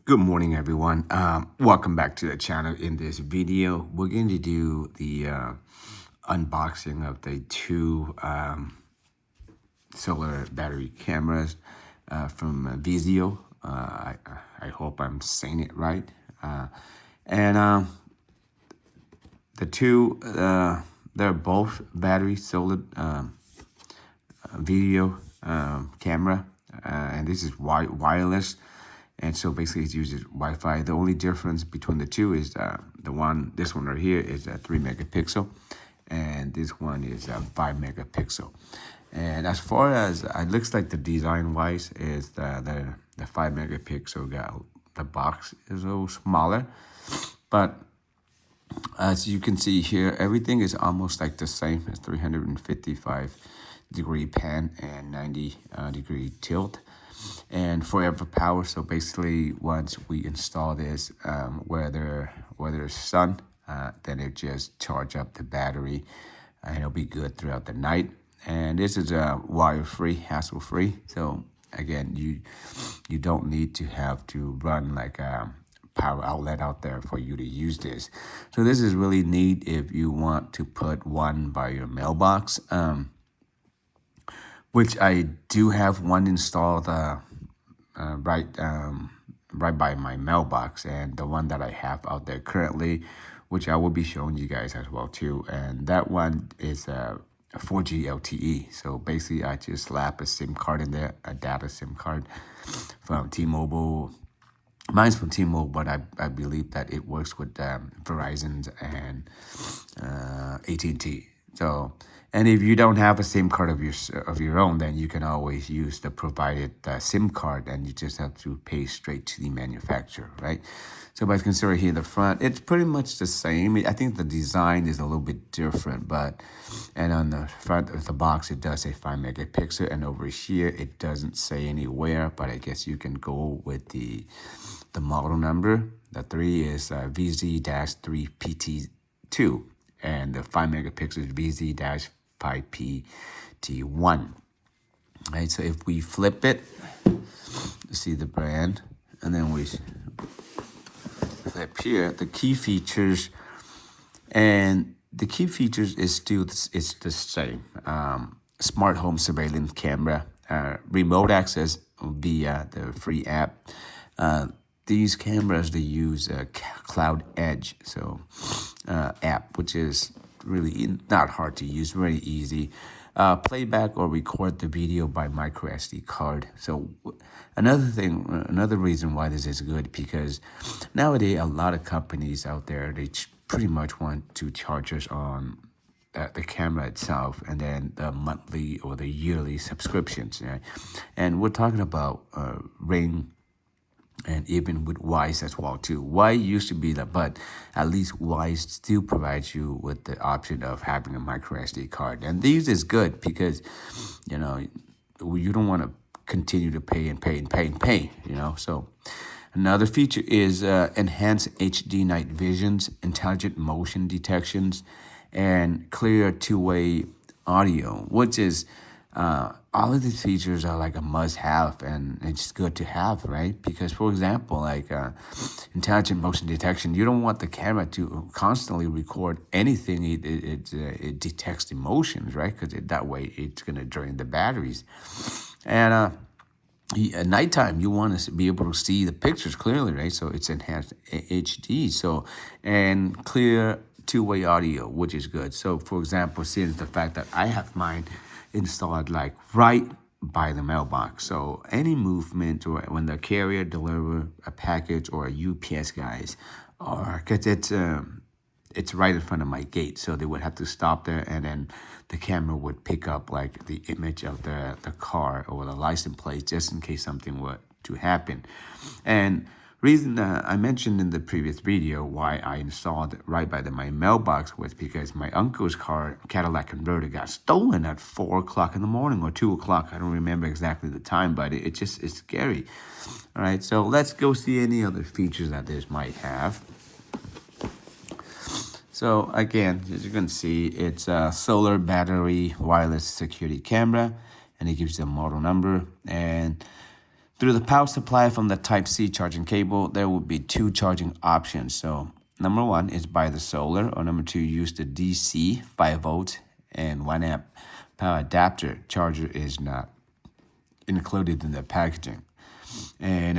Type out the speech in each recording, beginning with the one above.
Good morning, everyone. Welcome back to the channel. In this video, we're going to do the unboxing of the two solar battery cameras from Viziuuy. I hope I'm saying it right. And the two, they're both battery solar video camera, and this is wireless. And so basically it uses Wi-Fi. The only difference between the two is this one right here is a 3 megapixel, and this one is a 5 megapixel. And as far as it looks like the design wise is the 5 megapixel the box is a little smaller, but as you can see here, everything is almost like the same as 355-degree pan and 90-degree tilt. And forever power. So basically, once we install this, whether it's sun, then it just charge up the battery, and it'll be good throughout the night. And this is wire-free, hassle-free. So again, you don't need to have to run like a power outlet out there for you to use this. So this is really neat if you want to put one by your mailbox. Which I do have one installed right by my mailbox, and the one that I have out there currently, which I will be showing you guys as well too. And that one is a 4G LTE. So basically, I just slap a SIM card in there, a data SIM card from T-Mobile. Mine's from T-Mobile, but I believe that it works with Verizon and AT&T. So, and if you don't have a SIM card of your own, then you can always use the provided SIM card, and you just have to pay straight to the manufacturer, right? So, but consider here the front, it's pretty much the same. I think the design is a little bit different, and on the front of the box, it does say 5 megapixel, and over here, it doesn't say anywhere, but I guess you can go with the model number. The 3 is VZ-3PT2. And the 5 megapixels VZ-5PT1. Right, so if we flip it, you see the brand, and then we flip here, the key features, and the key features is still it's the same. Smart home surveillance camera, remote access via the free app. These cameras, they use a Cloud Edge app, which is really not hard to use, very easy. Playback or record the video by micro SD card. So another reason why this is good, because nowadays a lot of companies out there, they pretty much want to charge us on the camera itself, and then the monthly or the yearly subscriptions. Right? And we're talking about Ring, and even with Wise as well too. Wise used to be that, but at least Wise still provides you with the option of having a micro SD card. And these is good because, you don't want to continue to pay. So another feature is enhanced HD night visions, intelligent motion detections, and clear two-way audio, which is all of these features are like a must-have, and it's good to have, right? Because, for example, like intelligent motion detection, you don't want the camera to constantly record anything. It detects emotions, right? Because that way it's going to drain the batteries. And at nighttime, you want to be able to see the pictures clearly, right? So it's enhanced HD. So, and clear two-way audio, which is good. So, for example, since the fact that I have mine installed like right by the mailbox, so any movement or when the carrier deliver a package or a UPS guys, or because it's right in front of my gate, so they would have to stop there, and then the camera would pick up like the image of the car or the license plate, just in case something were to happen. And reason I mentioned in the previous video why I installed it right by my mailbox was because my uncle's car, Cadillac Converter, got stolen at 4 o'clock in the morning or 2 o'clock. I don't remember exactly the time, but it's scary. All right, so let's go see any other features that this might have. So again, as you can see, it's a solar battery wireless security camera, and it gives you a model number. And Through the power supply from the Type-C charging cable, there will be 2 charging options. So number 1 is by the solar, or number 2, use the DC 5 volt and 1 amp power adapter. Charger is not included in the packaging. And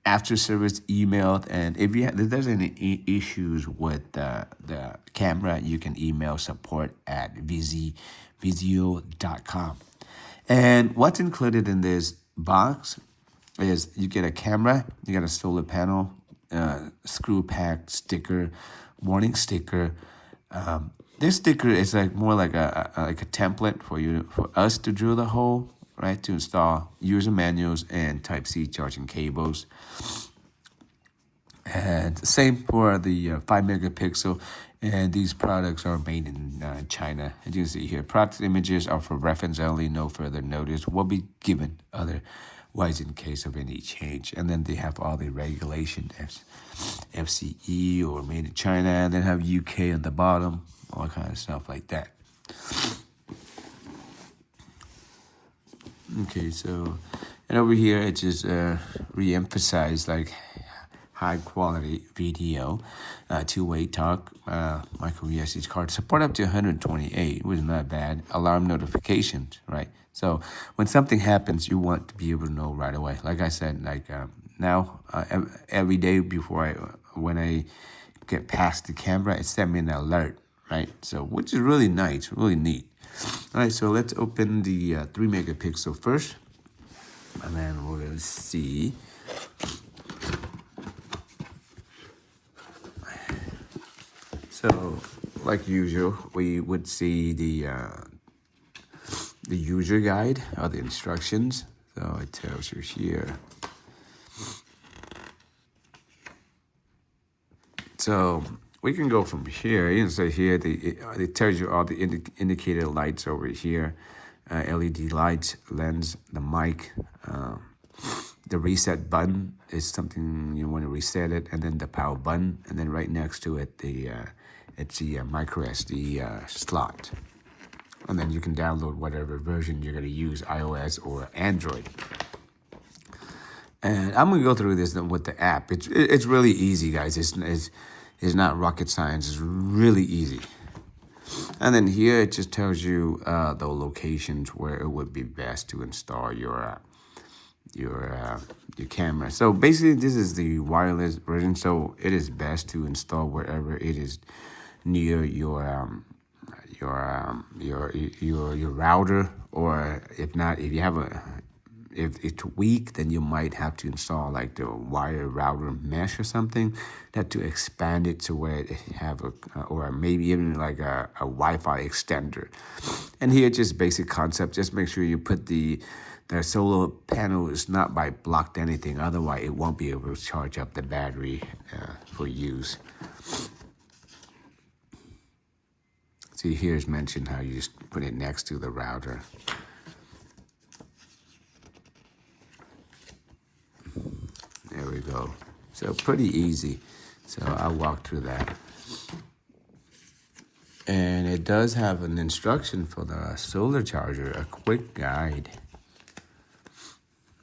after service emailed, and if there's any issues with the camera, you can email support at Viziuuy.com. And what's included in this box is you get a camera, you get a solar panel, screw pack sticker, warning sticker. This sticker is like more like a template for us to drill the hole, right? To install user manuals and Type-C charging cables. And same for the 5 megapixel. And these products are made in China. As you can see here, product images are for reference only. No further notice will be given otherwise in case of any change. And then they have all the regulation, FCE or made in China. And then have UK at the bottom, all kind of stuff like that. Okay, so, and over here it just re-emphasized like high quality video, 2-way talk, micro SD card, support up to 128, which is not bad. Alarm notifications, right? So when something happens, you want to be able to know right away. Like I said, like now every day when I get past the camera, it sent me an alert, right? So which is really nice, really neat. All right, so let's open the 3 megapixel first, and then we'll see. So, like usual, we would see the user guide or the instructions. So it tells you here. So we can go from here. You can say here it tells you all the indicator lights over here, LED lights, lens, the mic. The reset button is something you want to reset it, and then the power button, and then right next to it it's the micro SD slot. And then you can download whatever version you're going to use, iOS or Android. And I'm going to go through this with the app. It's really easy, guys. It's not rocket science. It's really easy. And then here it just tells you the locations where it would be best to install your camera. So basically, this is the wireless version. So it is best to install wherever it is near your router, or if not, if it's weak, then you might have to install like the wire router mesh or something that to expand it to where it have or maybe even like a Wi-Fi extender. And here, just basic concept. Just make sure you put the solar panel is not by blocked anything. Otherwise, it won't be able to charge up the battery for use. See, here's mentioned how you just put it next to the router. There we go. So pretty easy. So I'll walk through that. And it does have an instruction for the solar charger, a quick guide.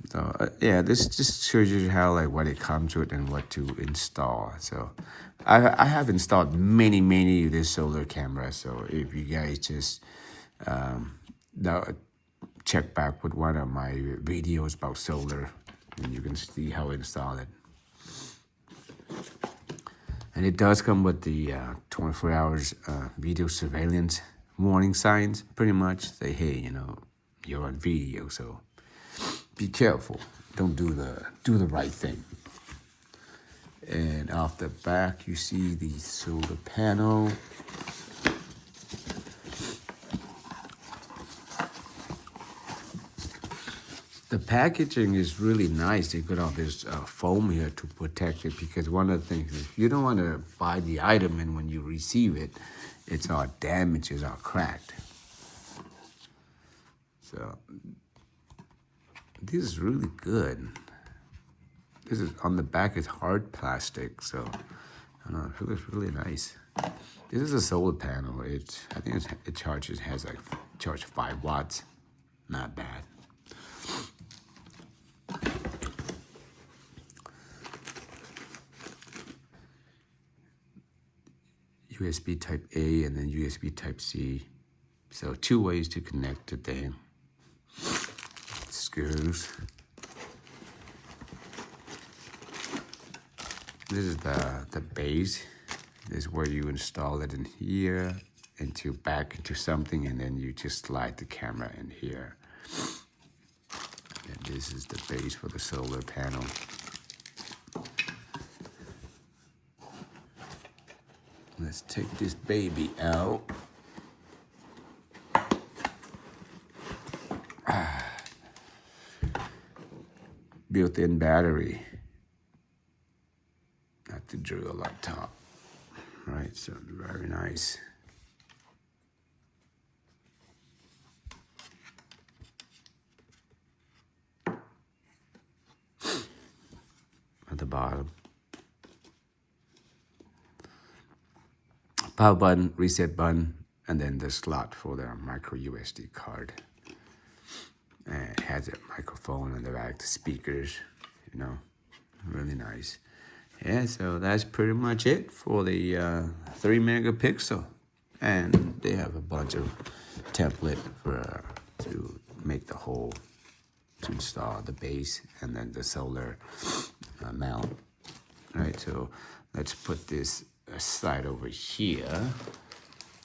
So yeah, this just shows you how what it comes with and what to install. So I have installed many of these solar cameras. So if you guys just check back with one of my videos about solar, and you can see how I install it. And it does come with the 24 hours video surveillance warning signs. Pretty much say, hey, you're on video, so be careful. Don't do the right thing. And off the back, you see the solar panel. The packaging is really nice. They got all this foam here to protect it, because one of the things is you don't want to buy the item and when you receive it, it's all damaged, it's all cracked. So this is really good. This is on the back is hard plastic, so I don't know, it looks really nice. This is a solar panel. I think it charges 5 watts. Not bad. USB type A and then USB type C. So 2 ways to connect to the screws. This is the base. This is where you install it in here, back into something, and then you just slide the camera in here. And this is the base for the solar panel. Let's take this baby out. Built-in battery. Not to drill up top. Right, so very nice. At the bottom. Power button, reset button, and then the slot for the micro USB card. And it has a microphone on the back, the speakers, you know, really nice. Yeah, so that's pretty much it for the 3 megapixel. And they have a bunch of template to make the whole, to install the base and then the solar mount. Right, so let's put this aside over here.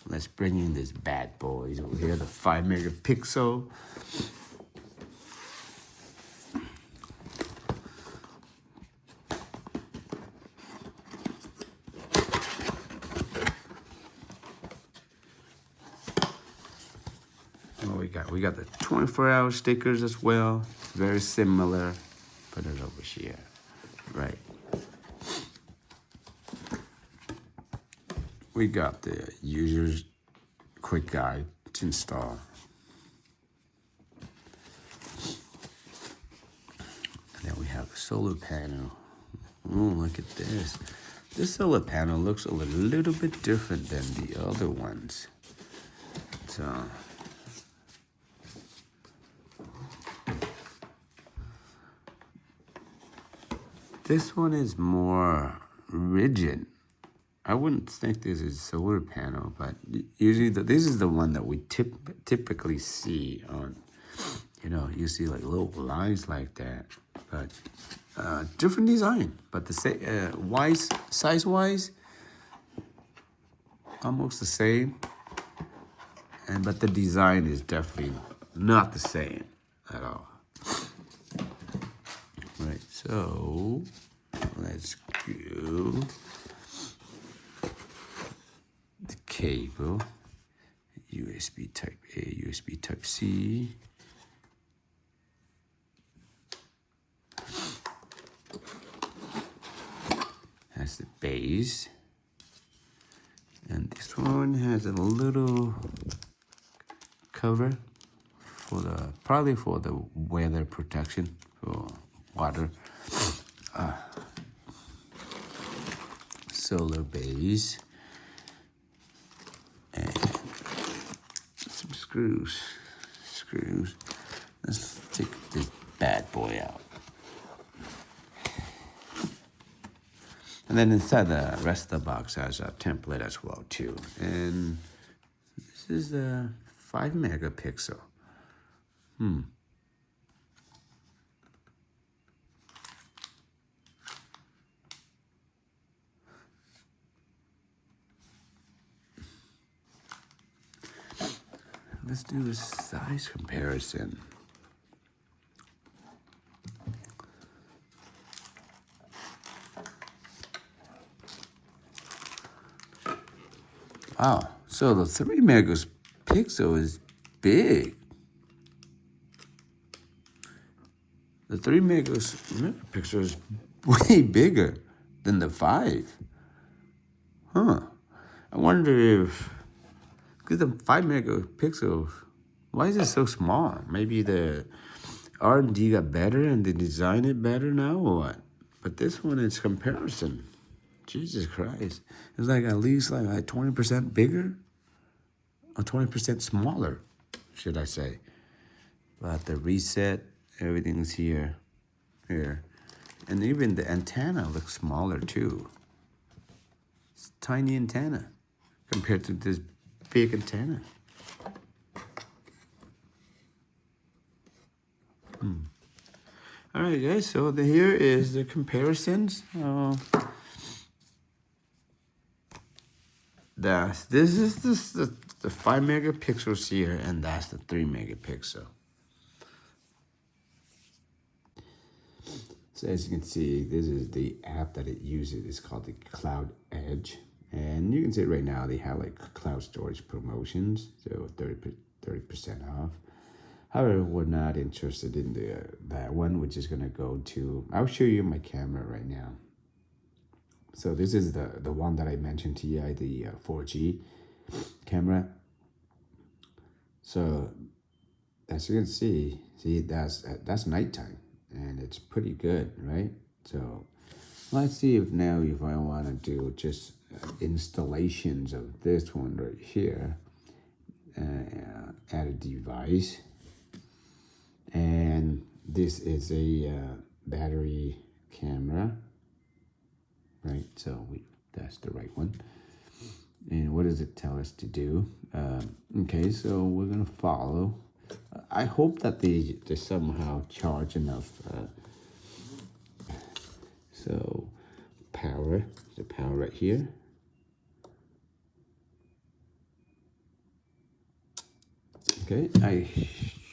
Let's bring in this bad boys over here, the 5 megapixel. We got the 24-hour stickers as well. Very similar. Put it over here. Right. We got the user's quick guide to install. And then we have a solar panel. Oh, look at this. This solar panel looks a little bit different than the other ones. So this one is more rigid. I wouldn't think this is a solar panel, but usually this is the one that we typically see on, you know, you see like little lines like that, but different design, but the same, size-wise, almost the same, but the design is definitely not the same at all. Right, so let's go the cable, USB type A, USB type C. That's the base. And this one has a little cover for probably for the weather protection for water. Solar base and some screws. Let's take this bad boy out. And then inside the rest of the box has a template as well too. And this is the 5 megapixel. Let's do a size comparison. Wow, so the 3 megapixel is big. The 3 megapixel is way bigger than the 5. I wonder if, because the 5 megapixels, why is it so small? Maybe the R&D got better and they designed it better now or what? But this one is comparison. Jesus Christ. It's like at least like 20% bigger or 20% smaller, should I say. But the reset, everything's here. And even the antenna looks smaller too. It's a tiny antenna. compared to this big antenna. All right, guys, so here is the comparisons. This is the 5 megapixels here, and that's the 3 megapixel. So as you can see, this is the app that it uses. It's called the Cloud Edge. And you can see right now they have like cloud storage promotions, so 30% off. However, we're not interested in that one, which is gonna go to, I'll show you my camera right now. So this is the one that I mentioned to you, the 4G camera. So as you can see that's nighttime, and it's pretty good, right? So let's see if I want to do just installations of this one right here. Add a device, and this is a battery camera, right? So that's the right one. And what does it tell us to do? Okay, so we're gonna follow. I hope that they somehow charge enough. So power, the power right here. Okay, I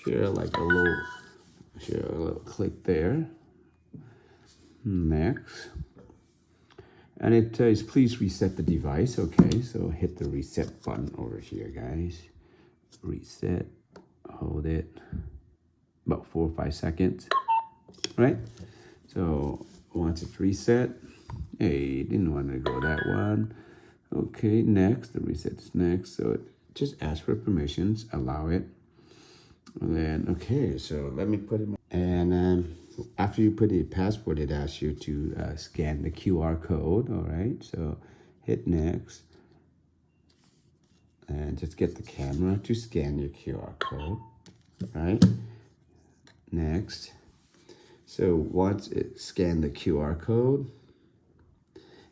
share a little click there. Next. And it says, please reset the device. Okay, so hit the reset button over here, guys. Reset, hold it, about 4 or 5 seconds, right? So once it's reset, hey, didn't want to go that one. Okay, next, the reset's next. So it just ask for permissions, allow it. And then, okay, so let me put it, and after you put the password, it asks you to scan the QR code, all right? So hit next, and just get the camera to scan your QR code, right? Next. So once it scanned the QR code,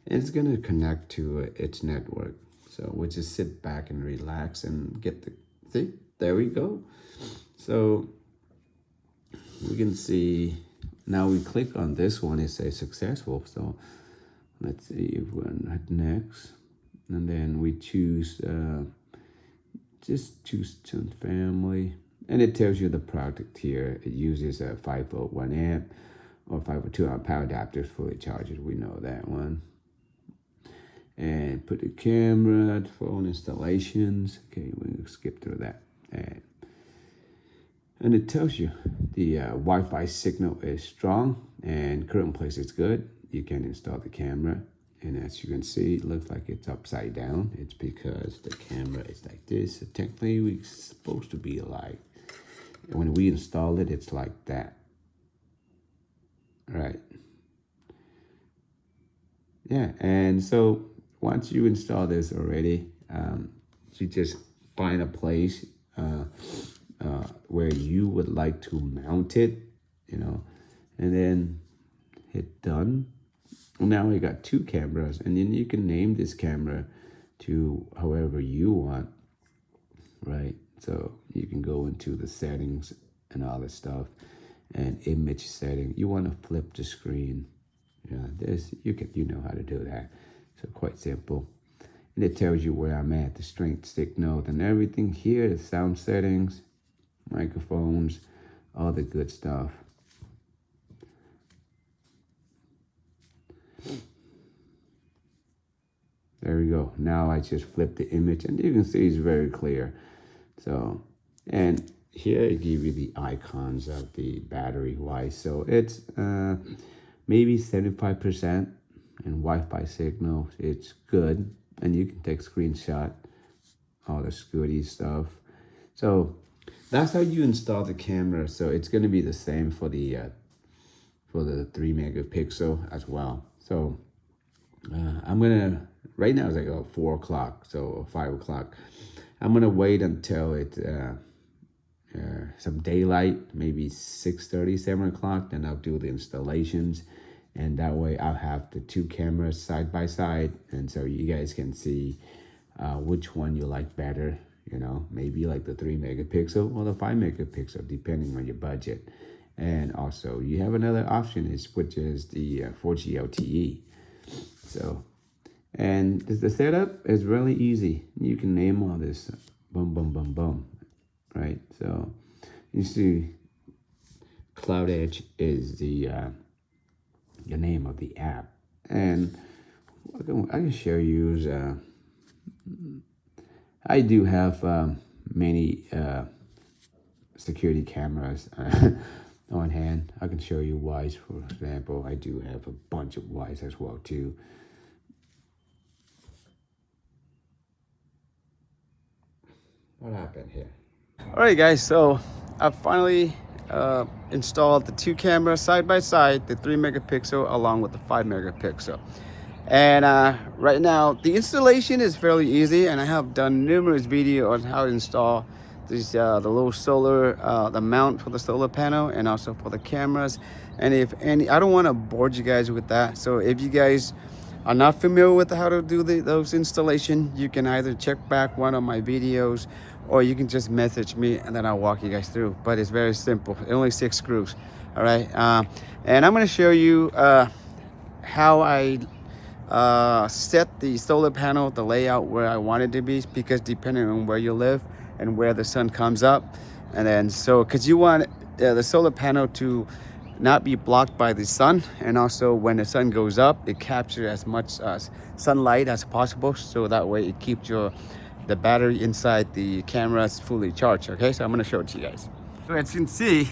it's gonna connect to its network. So we'll just sit back and relax and get see, there we go. So we can see, now we click on this one, it says successful. So let's see if we're on next. And then we choose, just choose family. And it tells you the product here. It uses a 5 volt 1 amp or 5 volt 2 amp power adapter, fully charged. We know that one. And put the camera, phone installations. Okay, we'll skip through that. And it tells you the Wi-Fi signal is strong and current place is good. You can install the camera. And as you can see, it looks like it's upside down. It's because the camera is like this. So technically, we're supposed to be like, when we install it, it's like that. Right. Yeah, and so once you install this already, you just find a place where you would like to mount it, and then hit done. Now we got 2 cameras, and then you can name this camera to however you want, right? So you can go into the settings and all this stuff, and image setting. You want to flip the screen. Yeah, this you know how to do that. So quite simple. And it tells you where I'm at, the strength signal and everything here, the sound settings, microphones, all the good stuff. There we go. Now I just flip the image, and you can see it's very clear. So, and here I give you the icons of the battery wise. So it's maybe 75%, and Wi-Fi signal, it's good. And you can take screenshot, all the goody stuff. So that's how you install the camera. So it's going to be the same for the 3 megapixel as well. So I'm gonna, right now it's like 4 o'clock, so 5 o'clock. I'm gonna wait until it some daylight, maybe 6:30, 7 o'clock. Then I'll do the installations, and that way I'll have the 2 cameras side by side, and so you guys can see which one you like better. You know, maybe like the 3 megapixel or the 5 megapixel, depending on your budget. And also, you have another option which is the 4G LTE. So, and the setup is really easy. You can name all this, boom, boom, boom, boom, right? So, you see, Cloud Edge is the name of the app, and I can share you. I do have many security cameras on hand. I can show you Ys, for example. I do have a bunch of Ys as well too. What happened here? All right, guys. So I finally installed the 2 cameras side by side, the 3 megapixel along with the 5 megapixel. And right now the installation is fairly easy, and I have done numerous videos on how to install these the little solar the mount for the solar panel and also for the cameras. And if any, I don't want to bore you guys with that, so if you guys are not familiar with how to do those installation, you can either check back one of my videos, or you can just message me and then I'll walk you guys through. But it's very simple, only 6 screws. All right, and I'm going to show you how I set the solar panel, the layout where I want it to be, because depending on where you live and where the sun comes up, and then so because you want the solar panel to not be blocked by the sun, and also when the sun goes up, it captures as much sunlight as possible, so that way it keeps the battery inside the cameras fully charged. Okay, so I'm going to show it to you guys. So as you can see,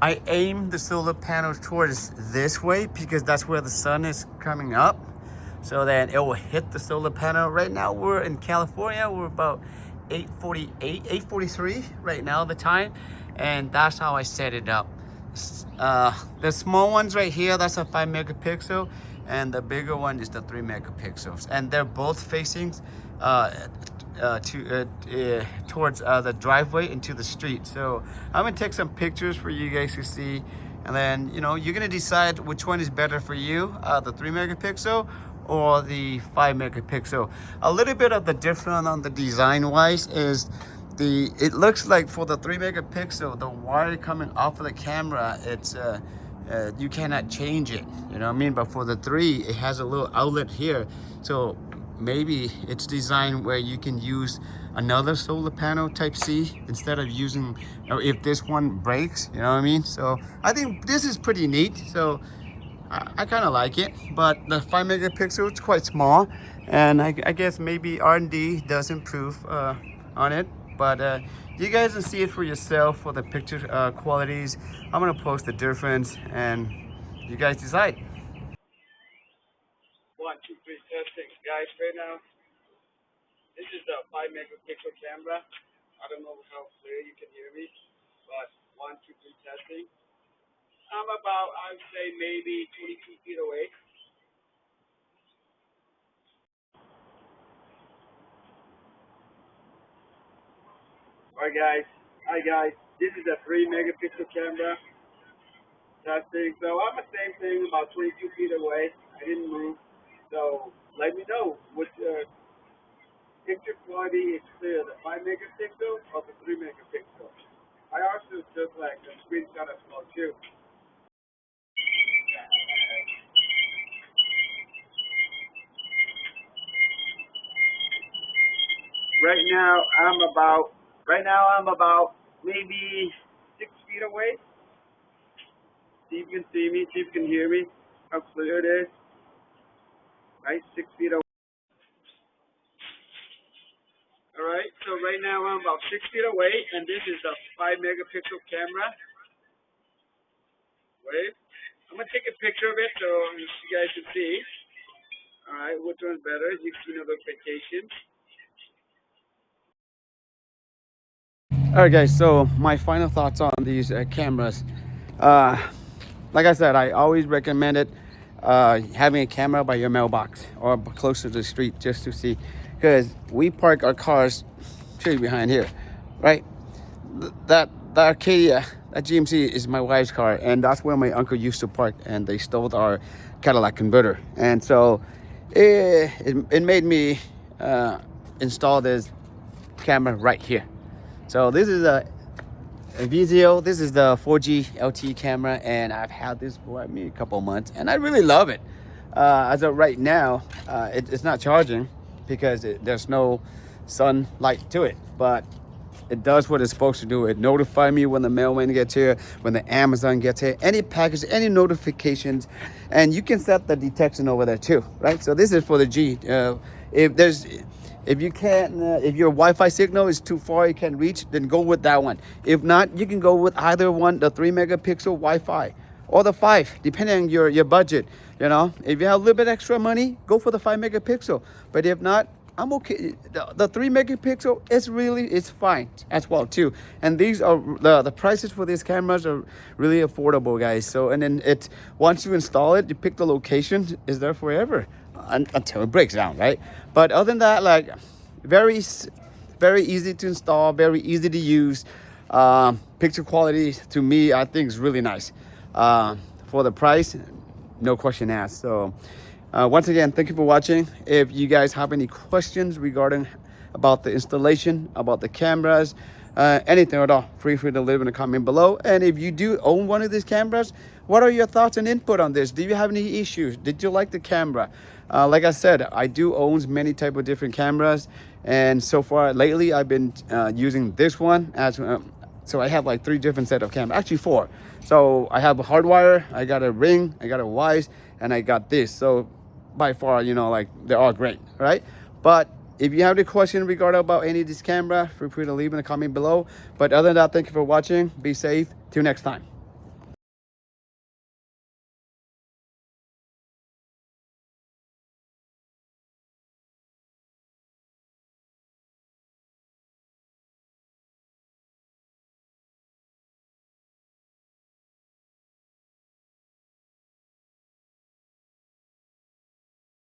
I aim the solar panels towards this way because that's where the sun is coming up. So then it will hit the solar panel. Right now we're in California. We're about 8:43 right now, the time. And that's how I set it up. The small ones right here, that's a 5 megapixel. And the bigger one is the 3 megapixels. And they're both facing towards the driveway into the street. So I'm gonna take some pictures for you guys to see, and then you're gonna decide which one is better for you, the 3 megapixel or the 5 megapixel. A little bit of the difference on the design wise is it looks like for the 3 megapixel, the wire coming off of the camera, it's you cannot change it, you know what I mean? But for the 3, it has a little outlet here, so maybe it's designed where you can use another solar panel type C instead of using, if this one breaks, you know what I mean? So I think this is pretty neat. So I kind of like it, but the 5 megapixel is quite small, and I guess maybe R&D does improve on it, but you guys can see it for yourself for the picture qualities. I'm gonna post the difference and you guys decide. 1, 2, 3, testing. Guys, right now, this is the 5 megapixel camera. I don't know how clear you can hear me, but 1, 2, 3, testing. I'm about, I'd say maybe 22 feet away. Alright guys, hi guys, this is a 3 megapixel camera. Testing. So I'm the same thing, about 22 feet away. I didn't move. So let me know which picture quality is clear, the 5 megapixel or the 3 megapixel. I also took like a screenshot as well too. Right now I'm about maybe 6 feet away. See if you can see me, see if you can hear me, how clear it is. Right, 6 feet away. Alright, so right now I'm about 6 feet away, and this is a 5 megapixel camera. Wait, I'm gonna take a picture of it so you guys can see. Alright, which one's better? You can see notifications. Alright guys, so my final thoughts on these cameras. Like I said, I always recommend it, having a camera by your mailbox or closer to the street just to see, because we park our cars straight behind here, right? That Arcadia, that GMC is my wife's car, and that's where my uncle used to park, and they stole our Cadillac converter. And so it made me install this camera right here. So this is a Viziuuy. This is the 4G LTE camera, and I've had this for a couple months, and I really love it. As of right now, it's not charging because there's no sunlight to it, but it does what it's supposed to do. It notifies me when the mailman gets here, when the Amazon gets here, any package, any notifications, and you can set the detection over there too, right? So this is for the G. If you can't, if your Wi-Fi signal is too far, you can't reach, then go with that one. If not, you can go with either one, the 3 megapixel Wi-Fi or the 5, depending on your budget. You know, if you have a little bit extra money, go for the 5 megapixel. But if not, I'm okay. The 3 megapixel it's fine as well too. And these are the prices for these cameras are really affordable, guys. So, and then once you install it, you pick the location, it's there forever until it breaks down, right? But other than that, like very easy to install, very easy to use. Picture quality to me, I think is really nice. For the price, no question asked. So once again, thank you for watching. If you guys have any questions regarding about the installation, about the cameras, anything at all, feel free to leave in the comment below. And if you do own one of these cameras, what are your thoughts and input on this? Do you have any issues? Did you like the camera? Like I said, I do own many type of different cameras, and so far lately I've been using this one as so I have like 3 different set of cameras, actually 4. So I have a hardwire, I got a Ring, I got a Wise, and I got this. So by far, you know, like they're all great, right? But if you have any question regarding about any of this camera, feel free to leave in the comment below. But other than that, thank you for watching. Be safe. Till next time.